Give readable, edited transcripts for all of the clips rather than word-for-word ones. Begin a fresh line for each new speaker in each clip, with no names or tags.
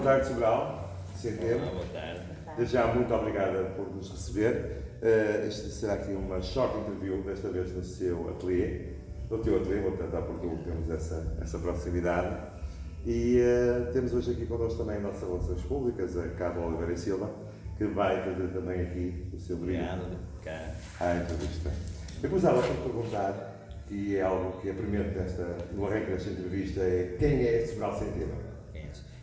boa tarde, Sobral. Centeno.
Boa tarde.
Desde já, muito obrigada por nos receber. Isto será aqui uma short interview, desta vez no seu ateliê. No teu ateliê, vou tentar porque temos essa proximidade. E temos hoje aqui connosco também a nossa Relações Públicas, a Carla Oliveira e Silva, que vai fazer também aqui o seu brilho à entrevista. Eu começava por perguntar, e é algo que é primeiro no arranque desta entrevista, é quem é Sobral Centeno?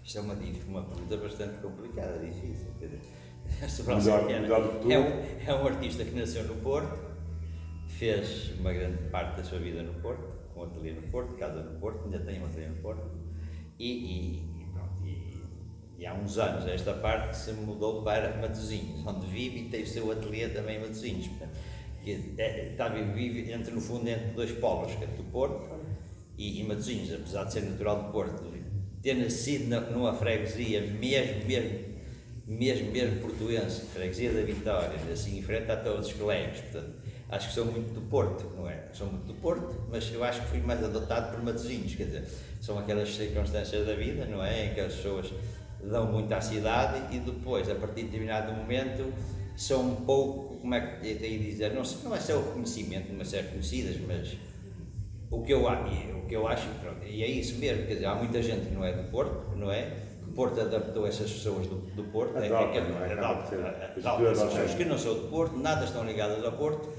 Isto é uma pergunta bastante complicada, difícil. Sobral
Melhor
Centeno
que tu.
é um artista que nasceu no Porto, fez uma grande parte da sua vida no Porto, com um ateliê no Porto, casa no Porto, ainda tem um ateliê no Porto, e há uns anos esta parte se mudou para Matosinhos, onde vive e tem o seu ateliê também em Matosinhos. Vive no fundo entre dois polos, que é do Porto e Matosinhos, apesar de ser natural do Porto, ter nascido numa freguesia mesmo portuense, freguesia da Vitória, assim em frente a todos os colegas, portanto, acho que sou muito do Porto, não é? Sou muito do Porto, mas eu acho que fui mais adotado por Matosinhos, quer dizer, são aquelas circunstâncias da vida, não é? Em que as pessoas dão muito à cidade e depois, a partir de determinado momento, são um pouco, como é que eu tenho a dizer, não é só o reconhecimento, não é ser reconhecidas, mas o que eu acho, pronto, e é isso mesmo, quer dizer, há muita gente que não é do Porto, não é? Que o Porto adaptou essas pessoas do Porto, adapta essas pessoas que não são do Porto, nada estão ligadas ao Porto,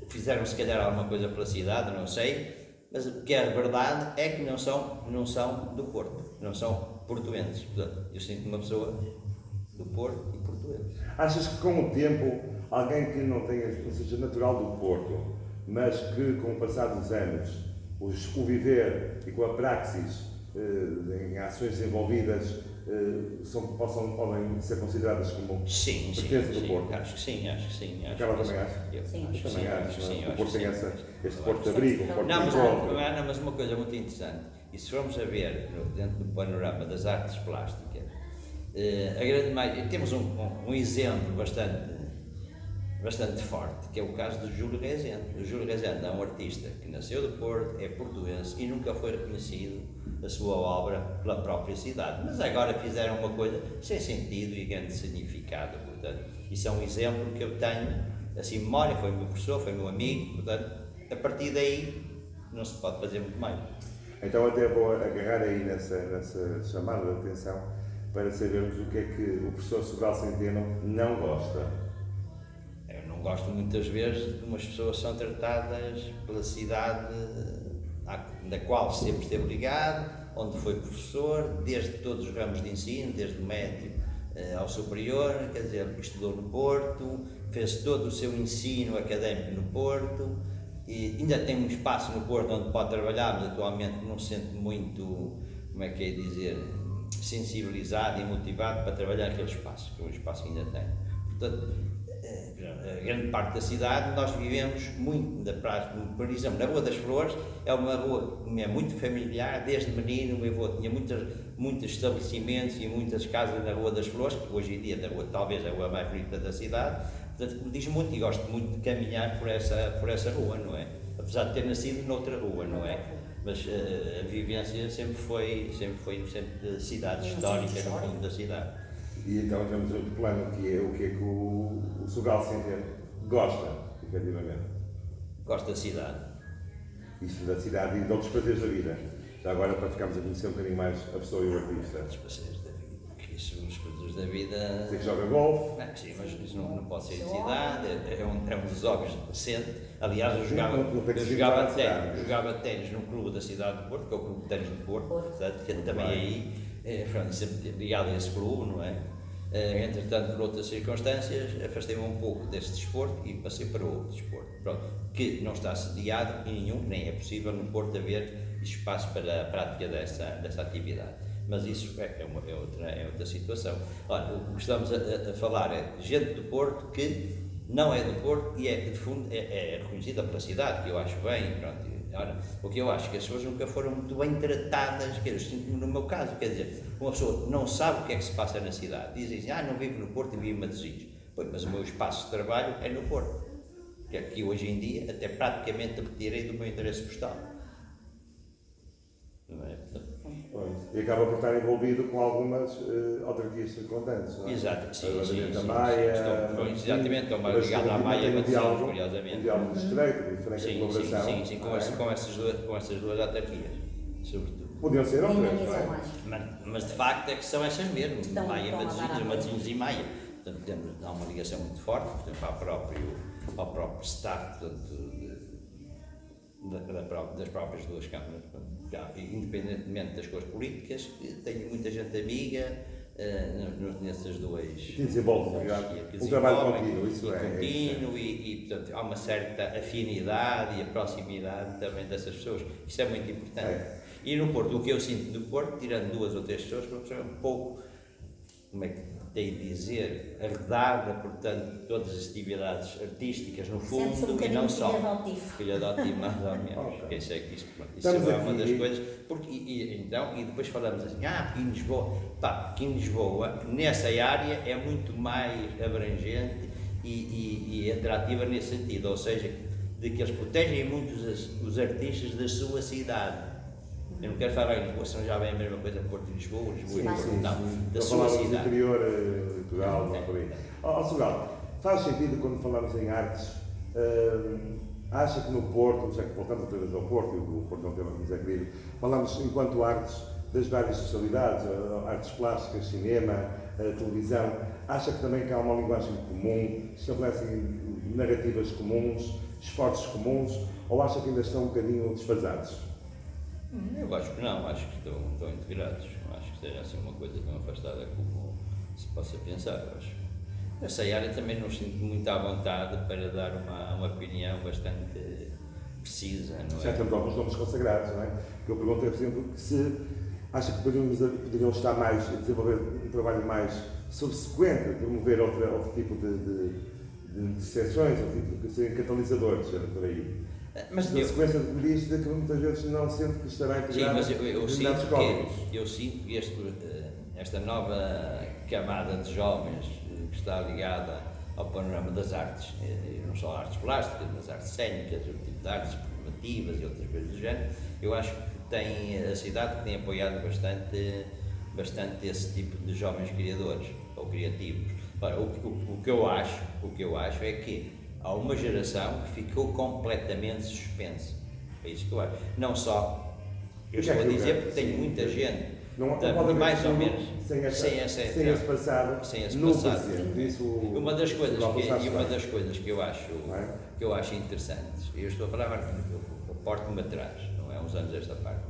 fizeram se calhar alguma coisa pela cidade, não sei, mas o que é verdade é que não são do Porto, não são portuenses, portanto, eu sinto uma pessoa do Porto e portuense.
Achas que com o tempo, alguém que não seja natural do Porto, mas que com o passar dos anos, o viver e com a praxis em ações desenvolvidas, podem ser consideradas como pertences do Porto?
Acho que sim.
Aquela também acha?
Sim,
Eu também acho.
sim.
O Porto tem este Porto de abrigo, um Porto de
Mas
encontro.
uma coisa muito interessante, e se formos a ver dentro do panorama das artes plásticas, a grande maioria, temos um exemplo bastante forte, que é o caso do Júlio Rezende. O Júlio Rezende é um artista que nasceu do Porto, é portuense e nunca foi reconhecido a sua obra pela própria cidade, mas agora fizeram uma coisa sem sentido e grande significado, portanto, isso é um exemplo que eu tenho, assim, memória, foi meu professor, foi meu amigo, portanto, a partir daí não se pode fazer muito mais.
Então até vou agarrar aí nessa chamada de atenção para sabermos o que é que o professor Sobral Centeno não gosta.
Eu não gosto muitas vezes de umas pessoas que são tratadas pela cidade da qual sempre esteve ligado, onde foi professor, desde todos os ramos de ensino, desde o médio ao superior, quer dizer, estudou no Porto, fez todo o seu ensino académico no Porto, e ainda tem um espaço no Porto onde pode trabalhar, mas atualmente não se sente muito, como é que é dizer, sensibilizado e motivado para trabalhar aquele espaço, que é um espaço que ainda tem. Portanto, a grande parte da cidade, nós vivemos muito da praça, por exemplo, na Rua das Flores, é uma rua que é muito familiar, desde menino, o meu avô tinha muitos estabelecimentos e muitas casas na Rua das Flores, que hoje em dia talvez é a rua mais bonita da cidade, portanto, me diz muito e gosto muito de caminhar por essa rua, não é? Apesar de ter nascido noutra rua, não é? Mas a vivência sempre foi de cidade histórica, no fundo da cidade.
E então temos outro plano que é o que o Sobral Centeno gosta, efetivamente.
Gosto da cidade.
Isto da cidade e de outros prazeres da vida. Já agora para ficarmos a conhecer um bocadinho mais a pessoa e o artista.
Os prazeres da vida, porque isso, os prazeres da vida...
Você que joga golfe.
Sim, mas isso não pode ser de cidade, é um dos hobbies recente. Aliás, eu jogava ténis num clube da cidade do Porto, que é o Clube de Ténis do Porto, portanto, que também aí, sempre ligado a esse clube, não é? Entretanto, por outras circunstâncias, afastei-me um pouco desse desporto e passei para outro desporto, pronto, que não está sediado em nenhum, nem é possível no Porto haver espaço para a prática dessa atividade. Mas isso é outra situação. Olha, o que estamos a falar é de gente do Porto que não é do Porto e de fundo é reconhecida pela cidade, que eu acho bem, pronto. Ora, o que eu acho que as pessoas nunca foram muito bem tratadas, que eu sinto no meu caso, quer dizer, uma pessoa não sabe o que é que se passa na cidade, dizem assim, não vivo no Porto e vivo em Matosinhos. Pois, mas o meu espaço de trabalho é no Porto, que aqui hoje em dia até praticamente me tirei do meu interesse postal. Não é?
Pois. e acaba por estar envolvido com algumas autarquias circundantes, não é?
Exato, sim.
A Maia,
Estou mais ligado à Maia e Matosinhos, curiosamente.
Um diálogo estreito, de franca colaboração.
Sim, com essas duas autarquias, sobretudo.
Podiam ser outras, não
Dinamizam
é?
mais.
Mas de facto é que são essas mesmo,
Estão
Maia,
a dar a
Matosinhos e Maia. Portanto, há uma ligação muito forte, por exemplo, ao próprio staff das próprias duas câmaras. Independentemente das cores políticas, tenho muita gente amiga nesses dois.
Que desenvolve um trabalho contínuo, isso é.
Contínuo e, portanto, há uma certa afinidade e a proximidade também dessas pessoas. Isso é muito importante.
É.
E no Porto, o que eu sinto no Porto, tirando 2 ou 3 pessoas, é um pouco, como é que tenho de dizer, arredada, portanto, todas as atividades artísticas no
Sente-se
fundo
um
e não
bocadinho
só.
filho adotivo.
Filho adotivo, mais ou menos.
Ok.
Quem sei que isso
Estamos
é uma
aqui.
das coisas. Porque, então, e depois falamos assim, aqui em Lisboa, aqui em Lisboa, nessa área é muito mais abrangente e atrativa nesse sentido, ou seja, de que eles protegem muito os artistas da sua cidade. Eu não quero falar em Lisboa, senão já vem a mesma coisa Porto e Lisboa,
Sim,
e Porto, não, da
Para
sua
falarmos do
cidade.
interior, litoral, não é por aí. Sugal, faz sentido quando falamos em artes, acha que no Porto, já que voltamos outra vez ao Porto, e o Porto é um tema que nos é querido, falamos enquanto artes das várias especialidades, artes plásticas, cinema, televisão, acha que também que há uma linguagem comum, estabelecem narrativas comuns, esforços comuns, ou acha que ainda estão um bocadinho desfasados?
Eu acho que não, acho que estão integrados, acho que seja assim uma coisa tão afastada como se possa pensar, eu acho. Nessa área também não sinto muito à vontade para dar uma opinião bastante precisa, não é?
Já temos alguns nomes consagrados, não é? Que eu perguntei, por exemplo, se acha que poderiam estar mais, desenvolver um trabalho mais subsequente, promover outro tipo de sessões, outro tipo de serem catalisadores, era por aí.
Mas
Na sequência de que me diz que muitas vezes não sente que estará integrado
sim, mas eu
determinados códigos.
sinto que esta nova camada de jovens que está ligada ao panorama das artes, não só artes plásticas, mas artes cênicas, outro tipo de artes performativas e outras coisas do género, eu acho que a cidade que tem apoiado bastante esse tipo de jovens criadores ou criativos. Ora, o que eu acho é que há uma geração que ficou completamente suspensa. É isso que eu acho. Não só, eu estou a dizer porque tenho muita gente,
Não pode haver
mais ou
futuro
menos,
sem esse passado,
sem esse
no
passado.
presente. Isso,
uma das coisas
Sugal
que eu acho interessantes, eu estou a falar, eu porto-me atrás, não é? Há uns anos esta parte,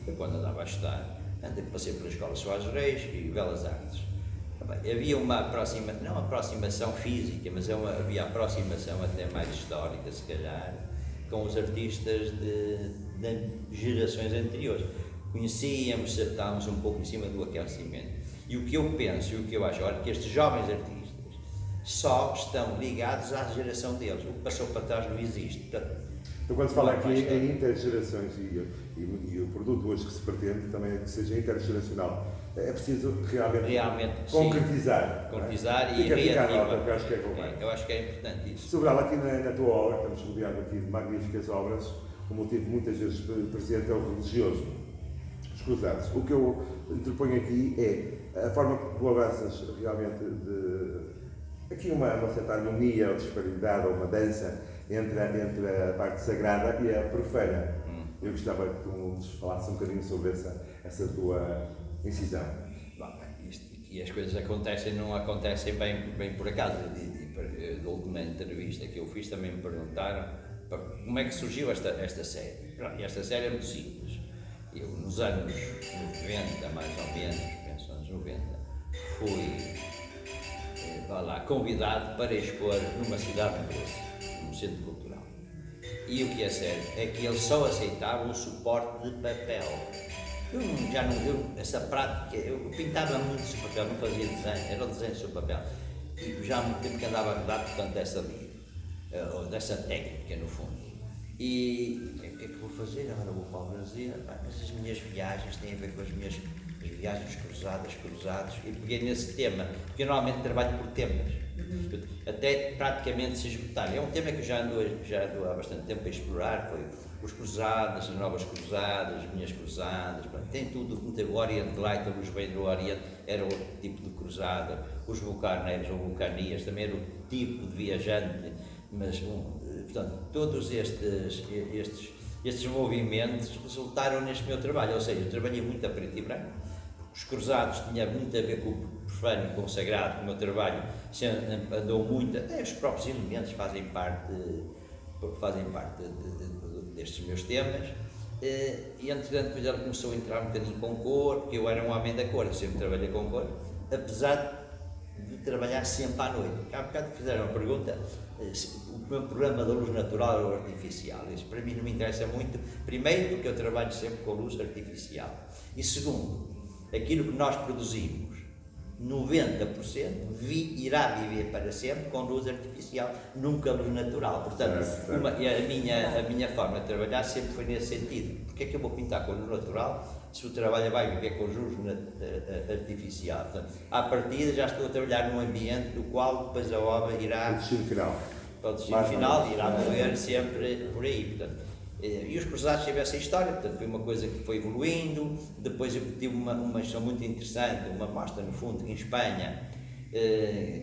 eu quando andava a estudar, passei pela Escola Soares Reis e Belas Artes. Havia uma não aproximação física, mas havia aproximação até mais histórica, se calhar, com os artistas de gerações anteriores. Conhecíamos, estávamos um pouco em cima do aquecimento. E o que eu penso e o que eu acho, olha, que estes jovens artistas só estão ligados à geração deles. O que passou para trás não existe. Portanto,
então, quando se fala aqui em intergerações e o produto hoje que se pretende também é que seja intergeracional, é preciso realmente concretizar.
Concretizar e
reativar.
Eu acho que é importante isso.
Sobral, aqui na tua obra, estamos rodeados aqui de magníficas obras, o motivo muitas vezes presente é o religioso. Escusados. O que eu interponho aqui é a forma que tu avanças realmente aqui uma certa harmonia ou disparidade ou uma dança entre a parte sagrada e a profana. Eu gostava que tu nos falasses um bocadinho sobre essa tua incisão.
Bom, e as coisas não acontecem bem por acaso. Da última entrevista que eu fiz também me perguntaram como é que surgiu esta série. E esta série é muito simples. Eu, nos anos 90, mais ou menos, penso anos 90, fui convidado para expor numa cidade inglesa, num centro cultural. E o que é sério é que eles só aceitavam o suporte de papel. Essa prática, eu pintava muito sobre papel, não fazia desenho, era o desenho sobre papel. E já há muito tempo que andava a rodar, portanto, dessa técnica, no fundo. E o que é que vou fazer? Agora vou para o Brasil, mas as minhas viagens têm a ver com as viagens cruzados, e peguei nesse tema, porque eu normalmente trabalho por temas. até praticamente se esgotar. É um tema que já ando há bastante tempo a explorar, foi os cruzados, as novas cruzadas, as minhas cruzadas, tem tudo, o Orient Light, a luz veio do Oriente, era outro tipo de cruzada, os vulcaneiros ou vulcanias também era outro tipo de viajante, mas, portanto, todos estes movimentos resultaram neste meu trabalho, ou seja, eu trabalhei muito a preto e branco. Os cruzados tinha muito a ver com o profano e com o sagrado, o meu trabalho andou muito, até os próprios elementos fazem parte destes meus temas, e entretanto depois ela começou a entrar um bocadinho com cor, porque eu era um homem da cor, eu sempre trabalhei com cor, apesar de trabalhar sempre à noite. Há bocado fizeram uma pergunta, o meu programa da luz natural ou artificial, isso para mim não me interessa muito, primeiro porque eu trabalho sempre com luz artificial, e segundo, aquilo que nós produzimos, 90% irá viver para sempre com luz artificial, nunca luz natural. Portanto, a minha forma de trabalhar sempre foi nesse sentido. Porque é que eu vou pintar com luz natural se o trabalho vai viver com luz artificial? Portanto, à partida já estou a trabalhar num ambiente do qual depois a obra irá...
O destino final.
O destino final irá morrer sempre por aí. Portanto, e os cruzados tiveram essa história, portanto foi uma coisa que foi evoluindo. Depois eu tive uma questão muito interessante, uma mostra no fundo em Espanha,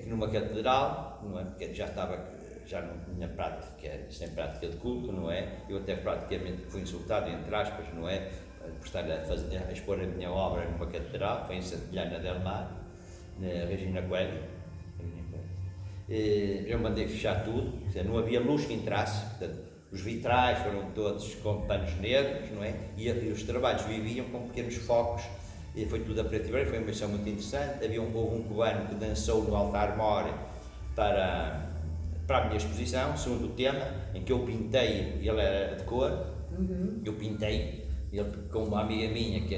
numa catedral, não é? Porque já não tinha prática, sem prática de culto, não é? Eu até praticamente fui insultado, entre aspas, não é? Por estar a expor a minha obra numa catedral, foi em Santillana del Mar, na Regina Coelho. Eu mandei fechar tudo, não havia luz que entrasse, portanto, os vitrais foram todos com panos negros, não é? E os trabalhos viviam com pequenos focos, e foi tudo a preto e branco, foi uma missão muito interessante. Houve um cubano que dançou no altar-mor para a minha exposição, segundo o tema, em que eu pintei, ele era de cor, eu pintei, ele com uma amiga minha que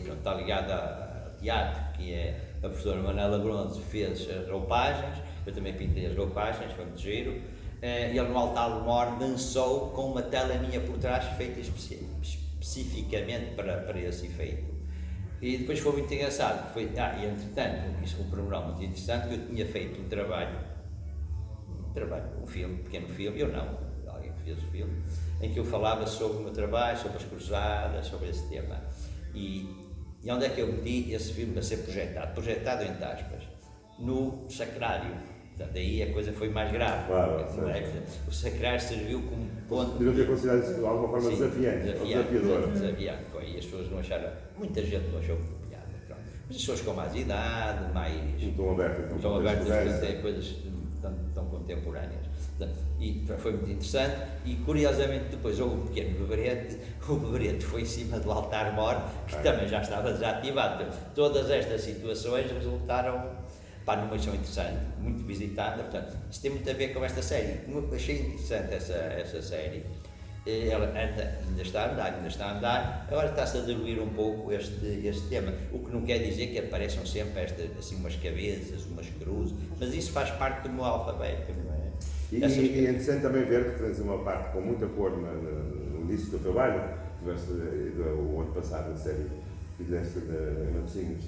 está ligada ao teatro, que é a professora Manela Bronze, fez as roupagens, eu também pintei as roupagens, foi muito giro. Ele no altar-mor dançou com uma tela minha por trás feita especificamente para esse efeito. E depois foi muito engraçado, e entretanto, isso foi um pormenor muito interessante, que eu tinha feito um trabalho, um filme, um pequeno filme, eu não, alguém fez o filme, em que eu falava sobre o meu trabalho, sobre as cruzadas, sobre esse tema. E onde é que eu meti esse filme a ser projetado entre aspas, no sacrário. Portanto, aí a coisa foi mais grave.
Claro,
o sacrário serviu como ponto.
Devia ter considerado isso de alguma forma desafiador.
Desafiante, foi. E as pessoas não acharam, muita gente não achou piada. Mas as pessoas com mais idade, mais.
Estão abertas
a coisas tão contemporâneas. E foi muito interessante. E curiosamente, depois houve um pequeno beberete. O beberete foi em cima do altar-mor, que também já estava desativado. Todas estas situações resultaram numa missão interessante, muito visitada. Portanto, isso tem muito a ver com esta série. Eu achei interessante essa série. Ela ainda está a andar, agora está-se a diluir um pouco este tema, o que não quer dizer que apareçam sempre assim umas cabeças, umas cruzes, mas isso faz parte do meu alfabeto, não é?
E é interessante também ver que tens uma parte com muita cor no início do teu trabalho. Tiveste o ano passado a série, fizeste de Matosinhos,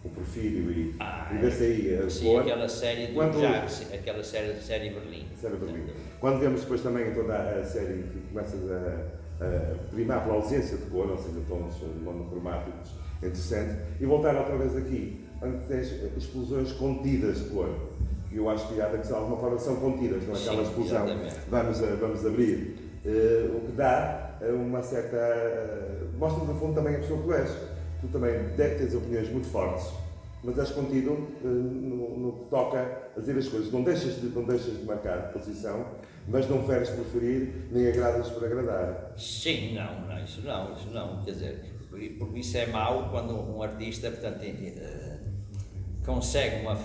o Porfírio e vê-se aí a
sim,
cor.
aquela série do aquela série Berlim.
Quando vemos depois também toda a série que começas a primar pela ausência de cor, ou seja, tons monocromáticos, é interessante, e voltar outra vez aqui, onde tens explosões contidas de cor. E eu acho que de alguma forma são contidas, não é aquela explosão. Vamos abrir. O que dá uma certa. Mostra no fundo também a pessoa que tu és. Tu também tens opiniões muito fortes, mas és contido no que toca a dizer as coisas. Não deixas de marcar posição, mas não feres por ferir, nem agradas por agradar.
Sim, isso não. Quer dizer, porque isso é mau quando um artista, portanto, consegue uma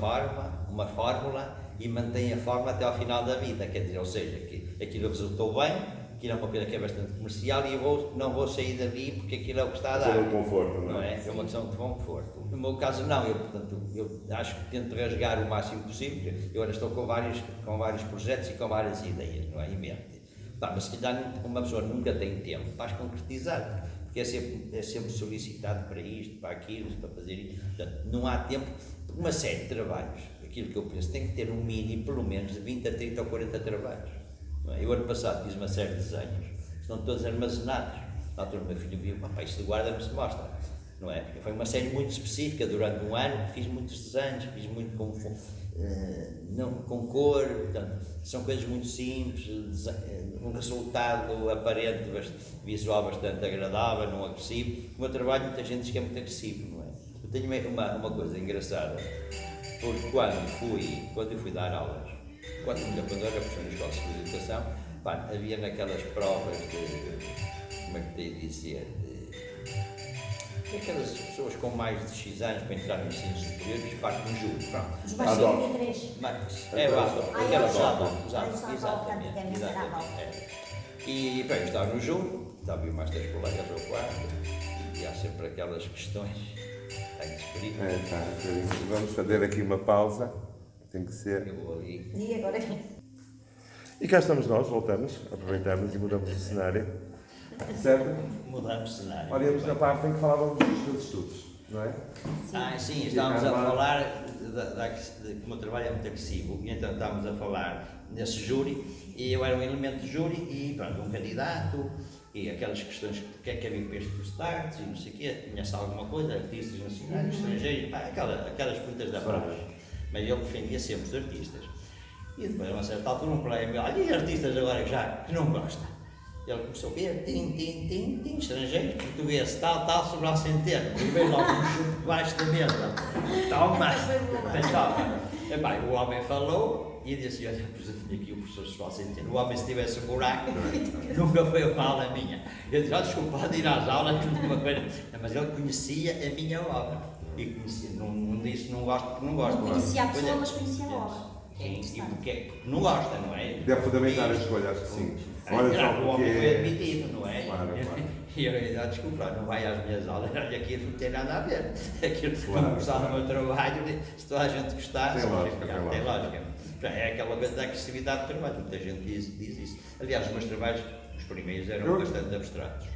fórmula e mantém a forma até ao final da vida. Quer dizer, ou seja, que aquilo resultou bem, aquilo é uma coisa que é bastante comercial e eu não vou sair dali porque aquilo é o que está a dar.
É um conforto,
não é? É uma questão de conforto. No meu caso não, eu acho que tento rasgar o máximo possível. Eu agora estou com vários projetos e com várias ideias, não é? Em mente. Mas se calhar uma pessoa nunca tem tempo para as concretizar, porque é sempre solicitado para isto, para aquilo, para fazer isto. Portanto, não há tempo. Uma série de trabalhos, aquilo que eu penso, tem que ter um mínimo, pelo menos, de 20 a 30 ou 40 trabalhos. Não é? Eu, ano passado, fiz uma série de desenhos, estão todos armazenados. Na altura, o meu filho viu, pá, isto guarda-me se mostra. Não é? Porque foi uma série muito específica, durante um ano fiz muitos desenhos, fiz muito com cor, portanto, são coisas muito simples, um resultado aparente, visual bastante agradável, não agressivo. O meu trabalho, muita gente diz que é muito agressivo, não é? Eu tenho uma coisa engraçada, porque quando eu fui dar aulas, quando eu era professor na Escola Superior de Educação, pá, havia naquelas provas de, como é que tenho de dizer, aquelas pessoas com mais de X anos para entrar no ensino superior, fiz parte de um júri, pronto.
Os baixinhos de 3.
É o ADO, aquela
Exatamente.
E bem, eu estava no júri, estava eu mais 3 colegas ao quarto, e há sempre aquelas questões, tem que se ferir.
Vamos fazer aqui uma pausa, tem que ser.
Eu vou ali.
E agora?
E cá estamos nós, voltamos, aproveitamos e mudamos o cenário. Certo?
Mudamos de cenário.
Olhamos na parte em que falávamos dos seus estudos, não é?
Sim, estávamos a falar de que o meu trabalho é muito agressivo, e então estávamos a falar nesse júri, e eu era um elemento de júri, e pronto, um candidato, e aquelas questões, o que é que havia para estes destaques, e não sei o quê, conhece alguma coisa, artistas nacionais, estrangeiros, pá, aquelas perguntas da praxe. Mas ele defendia sempre os artistas. E depois, a uma certa altura, um colega meu, olha, e artistas agora que não gosta? Ele começou a ver, tim, estrangeiros, português, tal, sobre a centena. E veio logo um chute debaixo da mesa. Toma! Epá, o homem falou e disse, olha, eu tinha aqui o professor Soal Centeno. O homem, se tivesse um buraco, nunca foi uma aula minha. Eu disse, desculpa, pode ir às aulas, mas ele conhecia a minha obra. E conhecia, não disse, não gosto porque não gosto.
Não conhecia a pessoa, mas conhecia a obra.
Sim, e porque não gosta, não é?
Deve fundamentar a escolha, acho que sim.
Olha só, o homem foi admitido, não é?
Claro.
E eu disse, desculpa, não vai às minhas aulas, olha, aquilo não tem nada a ver. Aquilo que não gostar do meu trabalho, se toda a gente gostar,
tem lógica.
Tem lógica. É aquela coisa da agressividade do trabalho, muita gente diz isso. Aliás, os meus trabalhos, os primeiros, eram bastante abstratos.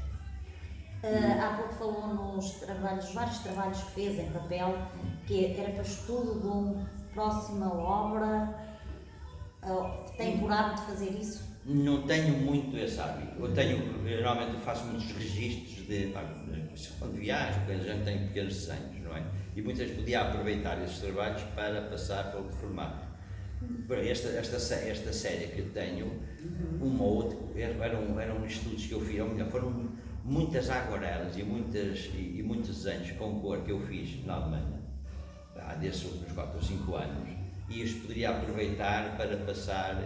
Há pouco falou nos vários trabalhos que fez em papel, que era para estudo de uma próxima obra. Tem por hábito fazer isso?
Não tenho muito esse hábito. Eu normalmente faço muitos registros quando viajo, quando a gente tem pequenos desenhos, não é? E muitas vezes podia aproveitar esses trabalhos para passar pelo formato. Esta série que eu tenho, uma ou outra, eram estudos que eu fiz, ou melhor, foram muitas aguarelas e muitos desenhos com cor que eu fiz na Alemanha, há desses últimos 4 ou 5 anos, e os poderia aproveitar para passar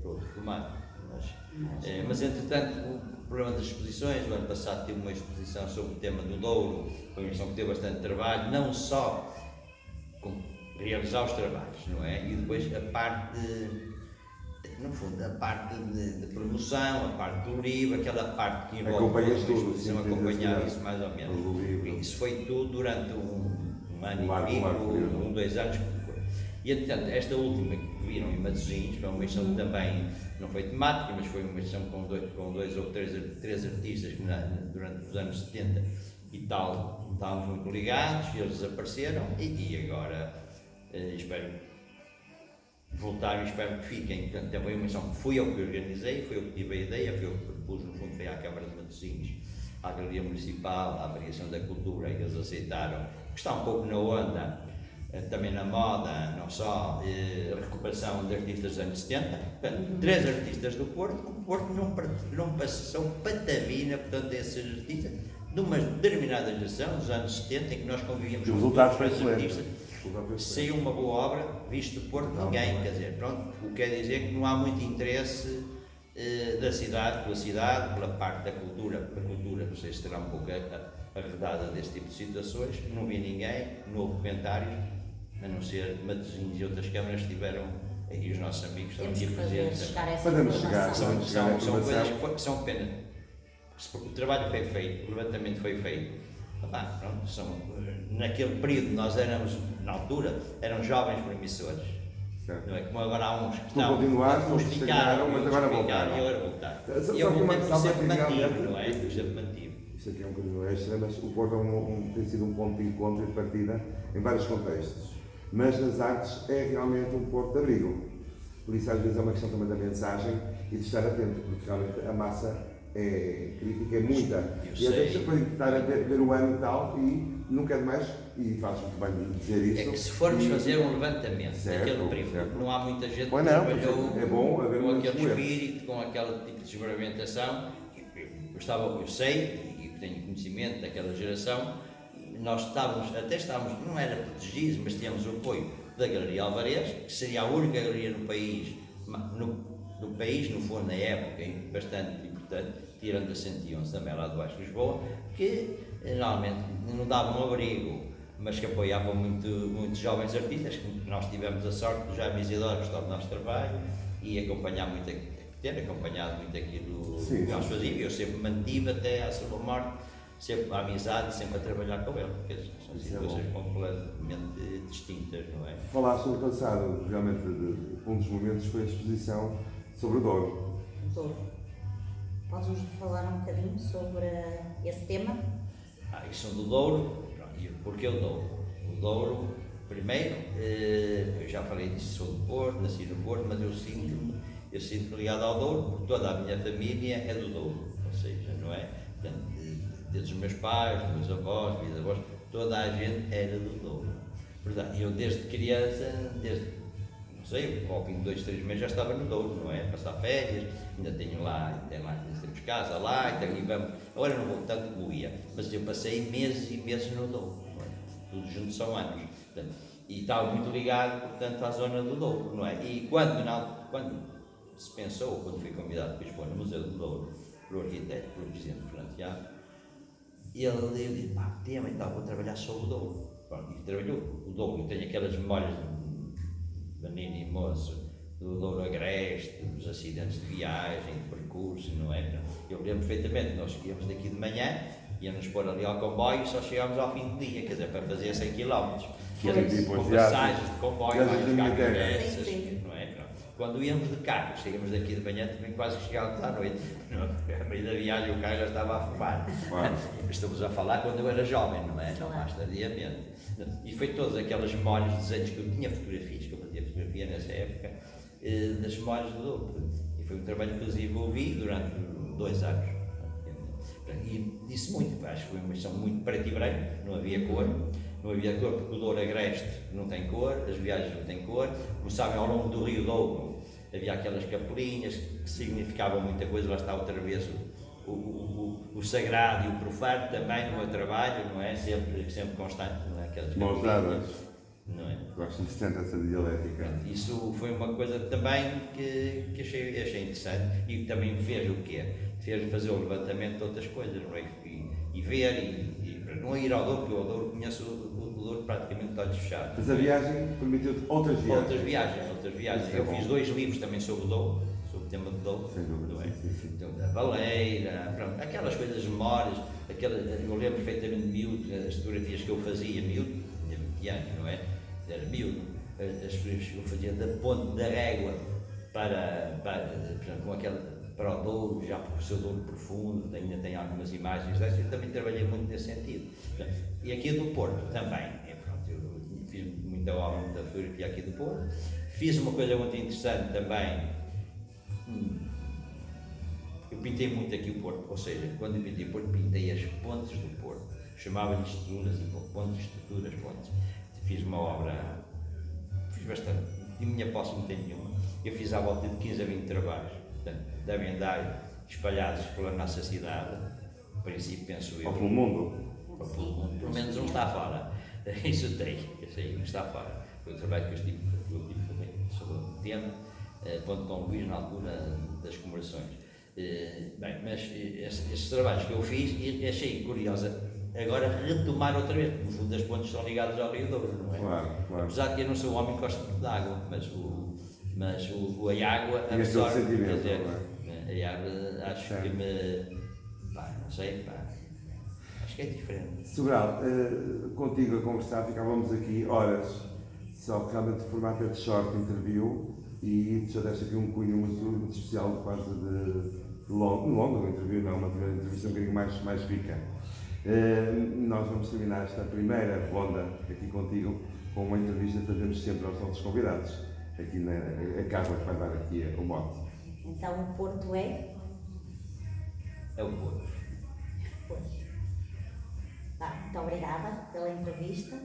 para outro formato. Mas entretanto, o problema das exposições, o ano passado tive uma exposição sobre o tema do Douro, foi uma exposição que teve bastante trabalho, não só com realizar os trabalhos, não é? E depois a parte no fundo, a parte de promoção, a parte do livro, aquela parte que envolve a exposição, acompanhar isso mais ou menos. Isso foi tudo durante um ano e pico, 2 anos. E entretanto, esta última que viram em Matosinhos, foi uma exposição que também não foi temática, mas foi uma exposição com dois ou três artistas que durante os anos 70 e tal estávamos muito ligados, e eles desapareceram, e agora espero voltar e espero que fiquem. Portanto, também uma exposição que fui eu que organizei, foi eu que tive a ideia, foi eu que propus, no fundo, foi à Câmara de Matosinhos, à Galeria Municipal, à Variação da Cultura, e eles aceitaram, que está um pouco na onda, também na moda, não só, a recuperação de artistas dos anos 70, portanto, 3 artistas do Porto, que o Porto não passou patavina, portanto, desses artistas, de uma determinada geração, dos anos 70, em que nós convivíamos com os artistas, saiu uma boa obra, visto do Porto, ninguém, quer dizer, pronto, o que quer dizer que não há muito interesse da cidade, pela parte da cultura, não sei se será um pouco arredada deste tipo de situações, não vi ninguém, não houve comentários, a não ser Matosinhos e outras câmaras que tiveram, e os nossos amigos estão aqui presentes.
Podemos chegar
são coisas que são pena. O trabalho foi feito, o levantamento foi feito. Pronto, naquele período nós éramos, na altura, eram jovens promissores. Não é? Como agora há uns que estão, uns ficaram, mas agora voltaram. E eu sempre mantive, não é? Sempre mantive.
Isto aqui é um bocadinho extra, mas o Porto tem sido um ponto de encontro e de partida em vários contextos. mas nas artes é realmente um porto de abrigo. Por isso às vezes é uma questão também da mensagem e de estar atento, porque realmente a massa é crítica, é muita. E às vezes depois de estar a ver o ano e tal, e nunca é demais, e faz muito bem dizer isso.
É que se formos fazer um levantamento
Certo,
daquele período,
certo.
não há muita gente que
Pois não,
trabalhou
é bom haver
com
um
aquele
esforço.
espírito, com aquele tipo de experimentação. Eu sei e tenho conhecimento daquela geração, nós estávamos, não era protegidos, mas tínhamos o apoio da Galeria Alvarez, que seria a única galeria no país, no fundo, na época, bastante importante, tirando a 111 também lá de baixo de Lisboa, que normalmente não davam abrigo, mas que apoiavam muitos jovens artistas, que nós tivemos a sorte do Jaime Isidoro gostar do nosso trabalho e ter acompanhado muito aquilo que nós fazíamos. Eu sempre mantive até à sua morte, sempre a amizade e sempre a trabalhar com ele, porque são situações completamente distintas, não é?
Falaste no passado, realmente, um dos momentos foi a exposição sobre o Douro.
Douro. Podes-nos falar um bocadinho sobre esse tema?
A questão do Douro, e porquê o Douro? O Douro, primeiro, eu já falei disso, sou do Porto, nasci no Porto, mas eu sinto ligado ao Douro, porque toda a minha família é do Douro, ou seja, não é? Portanto, desde os meus pais, os meus avós, bisavós, toda a gente era do Douro. Portanto, eu desde criança, não sei, ao fim de 2, 3 meses já estava no Douro, não é? Passar férias, ainda temos temos casa lá, e vamos. Agora não vou tanto como ia, mas eu passei meses e meses no Douro, não é? Tudo junto são anos. Portanto, e estava muito ligado, portanto, à zona do Douro, não é? E quando se pensou, quando fui convidado para expor no Museu do Douro, pelo arquiteto, pelo presidente Fernando Tiago, ele disse, tema e tal, vou trabalhar sobre o Douro. Pronto, e trabalhou o Douro, eu tenho aquelas memórias de menino e moço, do Douro Agreste, dos acidentes de viagem, de percurso, não é? Eu lembro perfeitamente, nós íamos daqui de manhã, íamos pôr ali ao comboio e só chegámos ao fim do dia, quer dizer, para fazer 100 km. Com passagens de comboio, várias caminhonetas, não é? Quando íamos de carro, chegamos daqui de manhã, também quase chegávamos à noite. A meio da viagem o carro já estava a fumar. Estamos a falar quando eu era jovem, não é? Não mais tardiamente. E foi todas aquelas memórias, desenhos que eu tinha fotografias, que eu fazia fotografia nessa época, das memórias do Douro. E foi um trabalho que eu desenvolvi durante 2 anos. E disse muito, acho que foi uma questão muito preto e branco, não havia cor. Não havia cor porque o Douro Agreste não tem cor, as viagens não têm cor. Como sabem, ao longo do Rio Douro havia aquelas capelinhas que significavam muita coisa, lá está outra vez o sagrado e o profano também no meu trabalho, não é? Sempre constante, não é? Aquelas capelinhas, não é?
Gosto interessante essa dialética.
Isso foi uma coisa também que achei interessante e também me fez o quê? Fez fazer o levantamento de outras coisas, não é? E ver, e não ir ao Douro, porque eu ao Douro conheço o Douro praticamente de olhos fechados.
Mas a viagem permitiu-te outras viagens?
Outras viagens. Eu fiz 2 livros também sobre o Douro, sobre o tema do Douro.
Sem dúvida,
Não é?
sim.
Então, da baleira, pronto, aquelas coisas, memórias, eu lembro perfeitamente de miúdo, as fotografias que eu fazia, miúdo, tinha 20 anos, não é? Era miúdo, as fotografias que eu fazia da ponte da Régua com aquela. Para o Douro, já para o seu Douro profundo, ainda tem algumas imagens dessas, eu também trabalhei muito nesse sentido. E aqui do Porto também, eu fiz muita obra, muita fotografia aqui do Porto. Fiz uma coisa muito interessante também, eu pintei muito aqui o Porto, ou seja, quando eu pintei o Porto, pintei as pontes do Porto, chamava-lhe estruturas e pontes, pontes. Fiz uma obra, fiz bastante, de minha posse não tem nenhuma, eu fiz à volta de 15 a 20 trabalhos. Portanto, devem andar espalhados pela nossa cidade, a princípio penso eu.
Ou pelo mundo?
Pelo menos um está fora. Isso tem, esse aí está fora. Foi o trabalho que eu tive sobre o tema, ponto com o Luís na altura das comemorações. Bem, mas esses trabalhos que eu fiz, e achei curiosa agora retomar outra vez, porque no fundo as pontes estão ligadas ao Rio Douro, não é?
Claro.
Apesar de que eu não sou um homem que gosta muito de água, mas a água absorve, quer dizer, a água acho que não sei, acho que é diferente.
Sobral, contigo a conversar, ficávamos aqui horas, só que realmente o formato é de short interview e já deste aqui um cunho muito especial, quase de longo, uma interview não, uma entrevista um bocadinho mais rica. Nós vamos terminar esta primeira ronda aqui contigo com uma entrevista que fazemos sempre aos nossos convidados. Aqui a Carla que vai dar aqui o mote.
Então o Porto é?
É o Porto.
Pois. Tá, muito obrigada pela entrevista.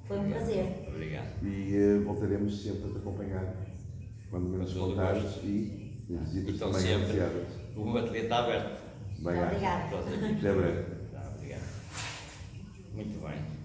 Foi um prazer.
Obrigado.
E voltaremos sempre a te acompanhar quando menos
Com todo o
voltares
gosto.
e visitas
Então
também
sempre.
anunciadas.
O ateliê está aberto.
Bem,
Obrigada.
Para os amigos.
até breve.
Tá, obrigado. Muito bem.